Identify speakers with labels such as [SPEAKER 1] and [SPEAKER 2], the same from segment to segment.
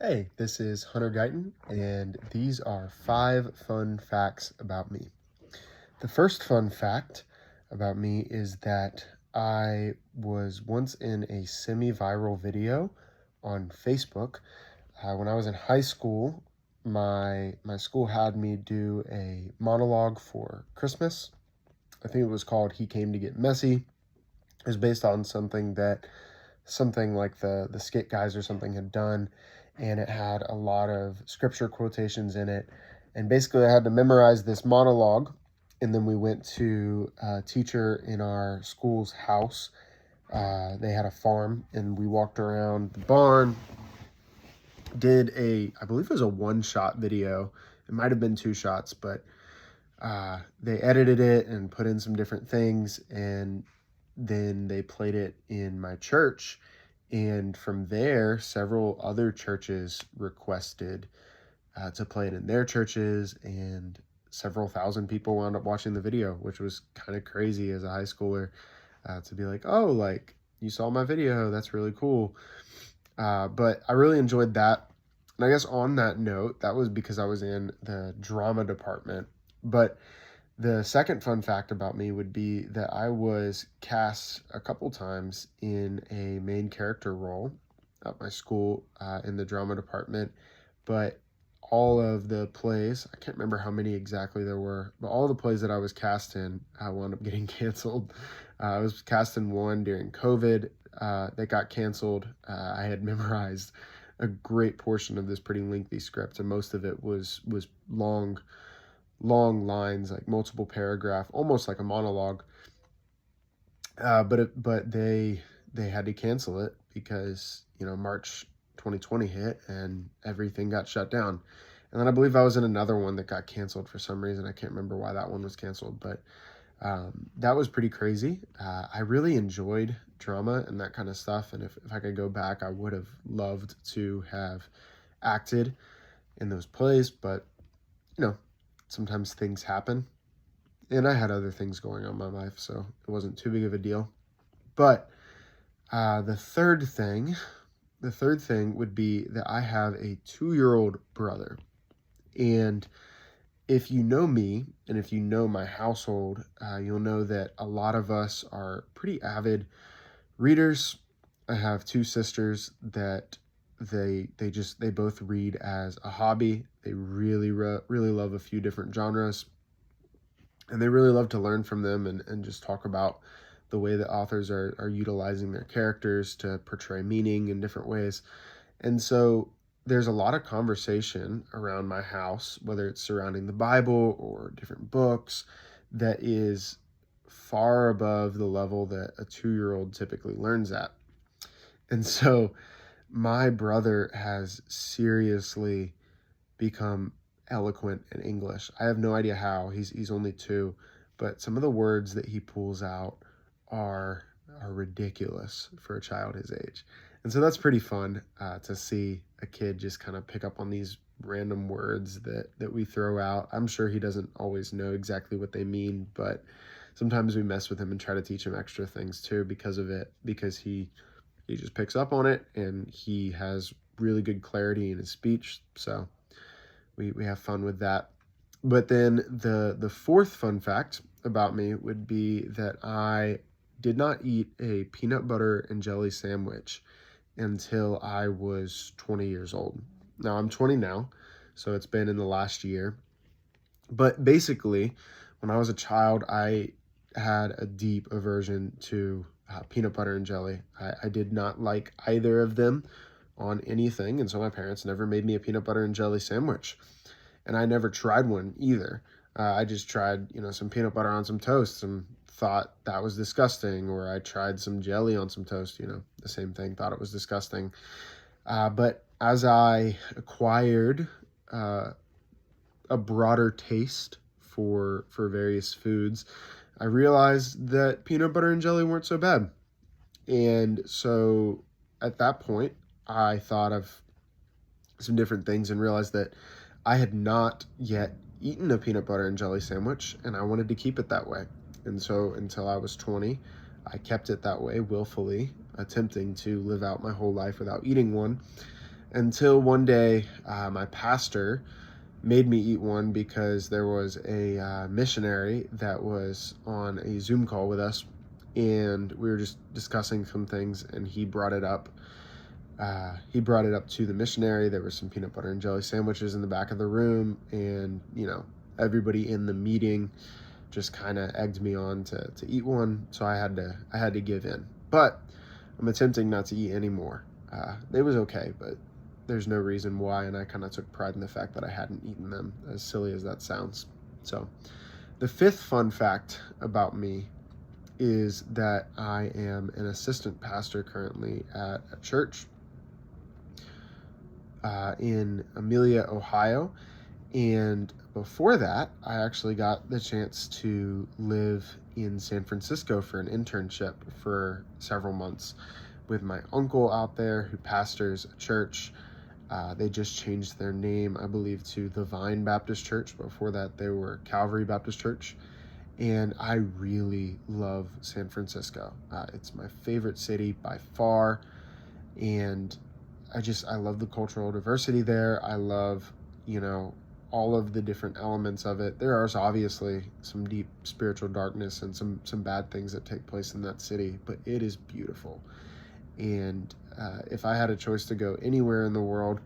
[SPEAKER 1] Hey, this is Hunter Guyton, and these are 5 fun facts about me. The first fun fact about me is that I was once in a semi-viral video on Facebook. When I was in high school, my school had me do a monologue for Christmas. I think it was called "He Came to Get Messy." It was based on something like the Skit Guys or something had done, and it had a lot of scripture quotations in it. And basically, I had to memorize this monologue, and then we went to a teacher in our school's house. They had a farm, and we walked around the barn. I believe it was a one-shot video. It might have been 2 shots, but they edited it and put in some different things, and then they played it in my church. And from there, several other churches requested to play it in their churches, and several thousand people wound up watching the video, which was kind of crazy as a high schooler to be like, oh, like, you saw my video, that's really cool. But I really enjoyed that. And I guess on that note, that was because I was in the drama department. But the second fun fact about me would be that I was cast a couple times in a main character role at my school in the drama department. But all of the plays, I can't remember how many exactly there were, but all the plays that I was cast in wound up getting canceled. I was cast in one during COVID that got canceled. I had memorized a great portion of this pretty lengthy script, and most of it was long lines, like multiple paragraph, almost like a monologue. But they had to cancel it because March 2020 hit and everything got shut down. And then I believe I was in another one that got canceled for some reason. I can't remember why that one was canceled, but that was pretty crazy. I really enjoyed drama and that kind of stuff. And if I could go back, I would have loved to have acted in those plays. But, sometimes things happen. And I had other things going on in my life, so it wasn't too big of a deal. But the third thing would be that I have a 2-year-old brother. And if you know me and if you know my household, you'll know that a lot of us are pretty avid readers. I have 2 sisters that they both read as a hobby. They really love a few different genres, and they really love to learn from them and just talk about the way that authors are utilizing their characters to portray meaning in different ways. And so there's a lot of conversation around my house, whether it's surrounding the Bible or different books, that is far above the level that a 2-year-old typically learns at. And so my brother has seriously become eloquent in English. I have no idea how. He's only 2, but some of the words that he pulls out are ridiculous for a child his age. And so that's pretty fun to see a kid just kind of pick up on these random words that we throw out. I'm sure he doesn't always know exactly what they mean, but sometimes we mess with him and try to teach him extra things too because of it, because he just picks up on it and he has really good clarity in his speech. So we have fun with that. But then the fourth fun fact about me would be that I did not eat a peanut butter and jelly sandwich until I was 20 years old. Now I'm 20 now, so it's been in the last year. But basically, when I was a child, I had a deep aversion to peanut butter and jelly. I did not like either of them on anything, and so my parents never made me a peanut butter and jelly sandwich. And I never tried one either. I just tried, some peanut butter on some toast and thought that was disgusting. Or I tried some jelly on some toast, the same thing, thought it was disgusting. But as I acquired a broader taste for various foods, I realized that peanut butter and jelly weren't so bad. And so at that point, I thought of some different things and realized that I had not yet eaten a peanut butter and jelly sandwich, and I wanted to keep it that way. And so until I was 20, I kept it that way willfully, attempting to live out my whole life without eating one. until one day my pastor made me eat one because there was a missionary that was on a Zoom call with us, and we were just discussing some things, and he brought it up. He brought it up to the missionary. There were some peanut butter and jelly sandwiches in the back of the room, and everybody in the meeting just kind of egged me on to eat one, so I had to give in. But I'm attempting not to eat anymore. It was okay, but there's no reason why, and I kind of took pride in the fact that I hadn't eaten them, as silly as that sounds. So the fifth fun fact about me is that I am an assistant pastor currently at a church in Amelia, Ohio. And before that, I actually got the chance to live in San Francisco for an internship for several months with my uncle out there who pastors a church. They just changed their name, I believe, to the Vine Baptist Church. Before that, they were Calvary Baptist Church. And I really love San Francisco. It's my favorite city by far. And I love the cultural diversity there. I love, all of the different elements of it. There is obviously some deep spiritual darkness and some bad things that take place in that city, but it is beautiful. And if I had a choice to go anywhere in the world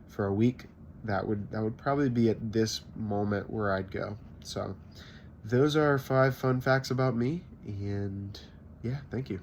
[SPEAKER 1] for a week, that would probably be at this moment where I'd go. So those are 5 fun facts about me, and yeah, thank you.